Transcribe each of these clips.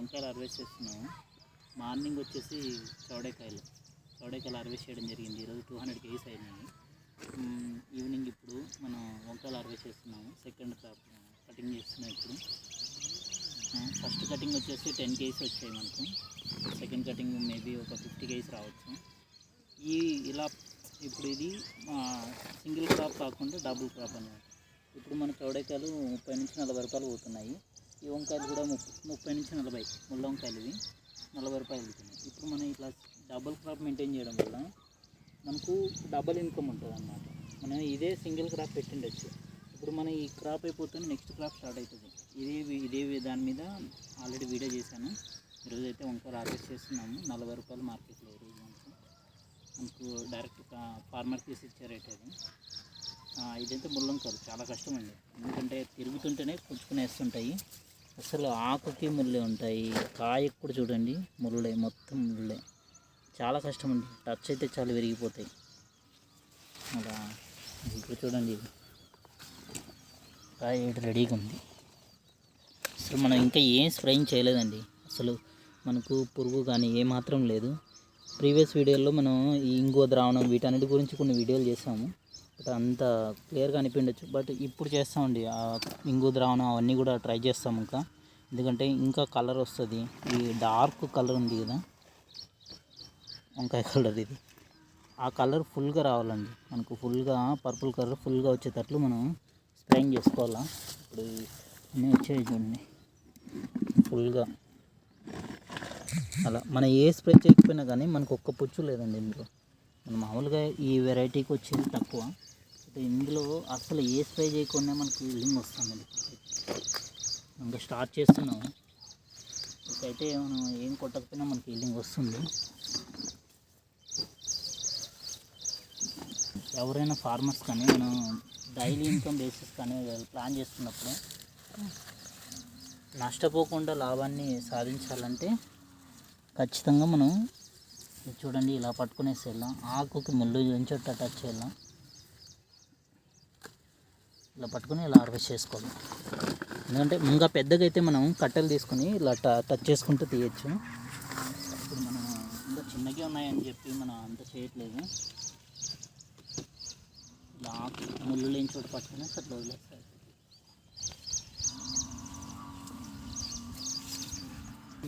వంకాయలు హార్వెస్ట్ చేస్తున్నాము. మార్నింగ్ వచ్చేసి చౌడకాయలు హార్వెస్ట్ చేయడం జరిగింది. ఈరోజు 200 kgs అయినాయి. ఈవినింగ్ ఇప్పుడు మనం వంకాయలు హార్వెస్ట్ చేస్తున్నాము. సెకండ్ క్రాప్ కటింగ్ చేస్తున్నాం. ఇప్పుడు ఫస్ట్ కటింగ్ వచ్చేసి 10 kgs వచ్చాయి మనకు. సెకండ్ కటింగ్ మేబీ ఒక 50 kgs రావచ్చు. ఇలా ఇప్పుడు ఇది సింగిల్ క్రాప్ కాకుండా డబుల్ క్రాప్ అన్నమాట. ఇప్పుడు మన చౌడకాయలు 30 నుంచి 40 రూపాయలు పోతున్నాయి. ఈ వంకాయలు కూడా 30 నుంచి 40, ముళ్ళ వంకాయలు ఇవి 40 రూపాయలు వెళ్తున్నాయి. ఇప్పుడు మనం ఇట్లా డబుల్ క్రాప్ మెయింటైన్ చేయడం వల్ల మనకు డబుల్ ఇన్కమ్ ఉంటుంది అన్నమాట. మనం ఇదే సింగిల్ క్రాప్ పెట్టిండొచ్చు. ఇప్పుడు మనం ఈ క్రాప్ అయిపోతే నెక్స్ట్ క్రాప్ స్టార్ట్ అవుతుంది. ఇదే దాని మీద ఆల్రెడీ వీడియో చేశాను. ఈరోజు అయితే వంకాయలు హార్వెస్ట్ చేస్తున్నాము. 40 రూపాయలు మార్కెట్లో ఈరోజు మనకు డైరెక్ట్ ఫార్మర్ తీసి ఇచ్చే రేట్ అది. ఇదైతే ముళ్ళంకాయలు చాలా కష్టం అండి. ఎందుకంటే తిరుగుతుంటేనే పుచ్చుకునేస్తుంటాయి. అసలు ఆకుకి ముళ్ళే ఉంటాయి, కాయకు కూడా చూడండి ముళ్ళే, మొత్తం ముళ్ళే. చాలా కష్టం అండి. టచ్ అయితే చాలా విరిగిపోతాయి. అలా ఇప్పుడు చూడండి, కాయ రెడీగా ఉంది. అసలు మనం ఇంకా ఏం స్ప్రేయింగ్ చేయలేదండి. అసలు మనకు పురుగు కానీ ఏమాత్రం లేదు. ప్రీవియస్ వీడియోలో మనం ఈ ఇంగువ ద్రావణం వీటన్నిటి గురించి కొన్ని వీడియోలు చేసాము. బట్ అంత క్లియర్గా అనిపించచ్చు. బట్ ఇప్పుడు చేస్తామండి. ఆ ఇంగువ ద్రావణం అవన్నీ కూడా ట్రై చేస్తాము ఇంకా. ఎందుకంటే ఇంకా కలర్ వస్తుంది. ఈ డార్క్ కలర్ ఉంది కదా వంకాయ కలర్, ఇది ఆ కలర్ ఫుల్గా రావాలండి మనకు. ఫుల్గా పర్పుల్ కలర్ ఫుల్గా వచ్చేటట్లు మనం స్ప్రేయింగ్ చేసుకోవాలా. ఇప్పుడు అన్నీ వచ్చాయి చూడండి ఫుల్గా. అలా మనం ఏ స్ప్రే చేయకపోయినా కానీ మనకు ఒక్క పుచ్చు లేదండి ఇందులో. మన మామూలుగా ఈ వెరైటీకి వచ్చేది తక్కువ. ఇందులో అసలు ఏ స్ప్రే చేయకుండా మనకు ఈల్డింగ్ వస్తుందండి. ఇంకా స్టార్ట్ చేస్తున్నాము. ఇకైతే మనం ఏం కొట్టకపోయినా మనకి ఈల్డింగ్ వస్తుంది. ఎవరైనా ఫార్మర్స్ కానీ మనం డైలీ ఇన్కమ్ బేసిస్ కానీ ప్లాన్ చేసుకున్నప్పుడు నష్టపోకుండా లాభాన్ని సాధించాలంటే ఖచ్చితంగా మనం చూడండి ఇలా పట్టుకునేసి వెళ్ళాం. ఆకుకి ముళ్ళు ఎంచొట్ట టచ్ చేయాలి. ఇలా పట్టుకుని ఇలా హార్వెస్ట్ చేసుకోవాలి. ఎందుకంటే ఇంకా పెద్దగా అయితే మనం కట్టెలు తీసుకుని ఇలా టచ్ చేసుకుంటూ తీయచ్చు. ఇప్పుడు మనం ఇంకా చిన్నగా ఉన్నాయని చెప్పి మనం అంత చేయట్లేదు. ఇలా ఆకు ముళ్ళు లేని చోట పట్టుకుని అట్లా వదిలేస్తాయి.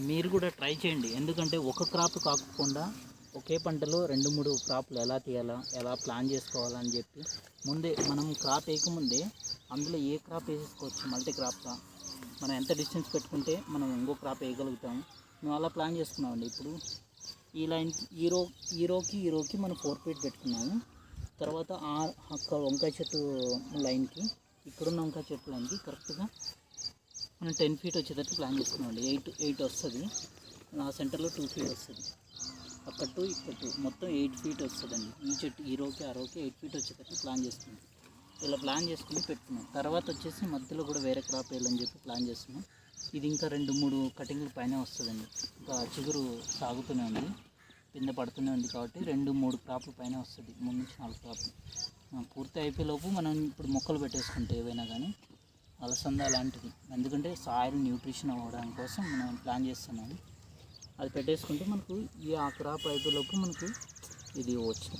మీరు కూడా ట్రై చేయండి. ఎందుకంటే ఒక క్రాప్ కాకుండా ఒకే పంటలో 2-3 క్రాప్లు ఎలా తీయాలా, ఎలా ప్లాన్ చేసుకోవాలని చెప్పి ముందే మనం క్రాప్ వేయకముందే అందులో ఏ క్రాప్ వేసేసుకోవచ్చు. మల్టీ క్రాప్గా మనం ఎంత డిస్టెన్స్ పెట్టుకుంటే మనం ఇంకో క్రాప్ వేయగలుగుతాము. మేము అలా ప్లాన్ చేసుకున్నామండి. ఇప్పుడు ఈ లైన్ ఈ రోకి మనం 4 feet పెట్టుకున్నాము. తర్వాత అక్కడ వంకాయ చెట్టు లైన్కి, ఇక్కడున్న వంకాయ చెట్టు లైన్కి కరెక్ట్గా మనం 10 feet వచ్చేటట్టు ప్లాన్ చేసుకున్నామండి. 8 వస్తుంది. ఆ సెంటర్లో 2 feet వస్తుంది. అక్కడ 2 ఇక్కడ 2 మొత్తం 8 feet వస్తుందండి. ఈ చెట్టు ఈ రోకి 8 feet వచ్చేటట్టు ప్లాన్ చేసుకున్నాం. ఇలా ప్లాన్ చేసుకుని పెట్టుకున్నాం. తర్వాత వచ్చేసి మధ్యలో కూడా వేరే క్రాప్ వేయాలని చెప్పి ప్లాన్ చేస్తున్నాం. ఇది ఇంకా 2-3 కటింగ్ల పైన వస్తుందండి. ఇంకా చిగురు సాగుతూనే ఉంది, కింద పడుతూనే ఉంది. కాబట్టి 2-3 క్రాప్ల పైన వస్తుంది. 3 నుంచి 4 క్రాప్లు పూర్తి అయిపోయేలోపు మనం ఇప్పుడు మొక్కలు పెట్టేసుకుంటే ఏవైనా కానీ అలసంద అలాంటిది. ఎందుకంటే సాయిల్ న్యూట్రిషన్ అవ్వడానికి కోసం మనం ప్లాన్ చేస్తున్నాము. అది పెట్టేసుకుంటే మనకు ఆ క్రాప్ అయిపోయేలోపు మనకు ఇది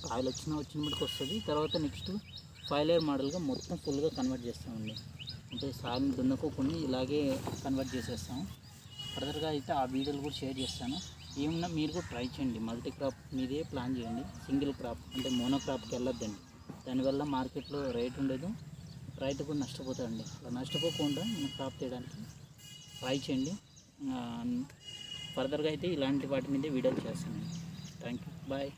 కాయలు వచ్చిన మటుకు వస్తుంది. తర్వాత నెక్స్ట్ 5 layer మోడల్గా మొత్తం ఫుల్గా కన్వర్ట్ చేస్తామండి. అంటే సాయిల్ని దున్నకోకుండా ఇలాగే కన్వర్ట్ చేసేస్తాము. ఫర్దర్గా అయితే ఆ వీడియోలు కూడా షేర్ చేస్తాను. ఏమన్నా మీరు కూడా ట్రై చేయండి. మల్టీ క్రాప్ మీదే ప్లాన్ చేయండి. సింగిల్ క్రాప్ అంటే మోనో క్రాప్కి వెళ్ళొద్దండి. దానివల్ల మార్కెట్లో రేట్ ఉండదు, రైతు కూడా నష్టపోతాడండి. అలా నష్టపోకుండా మనం క్రాప్ తీయడానికి ట్రై చేయండి. ఫర్దర్గా అయితే ఇలాంటి వాటి మీదే వీడియోలు చేస్తాను. Thank you, bye.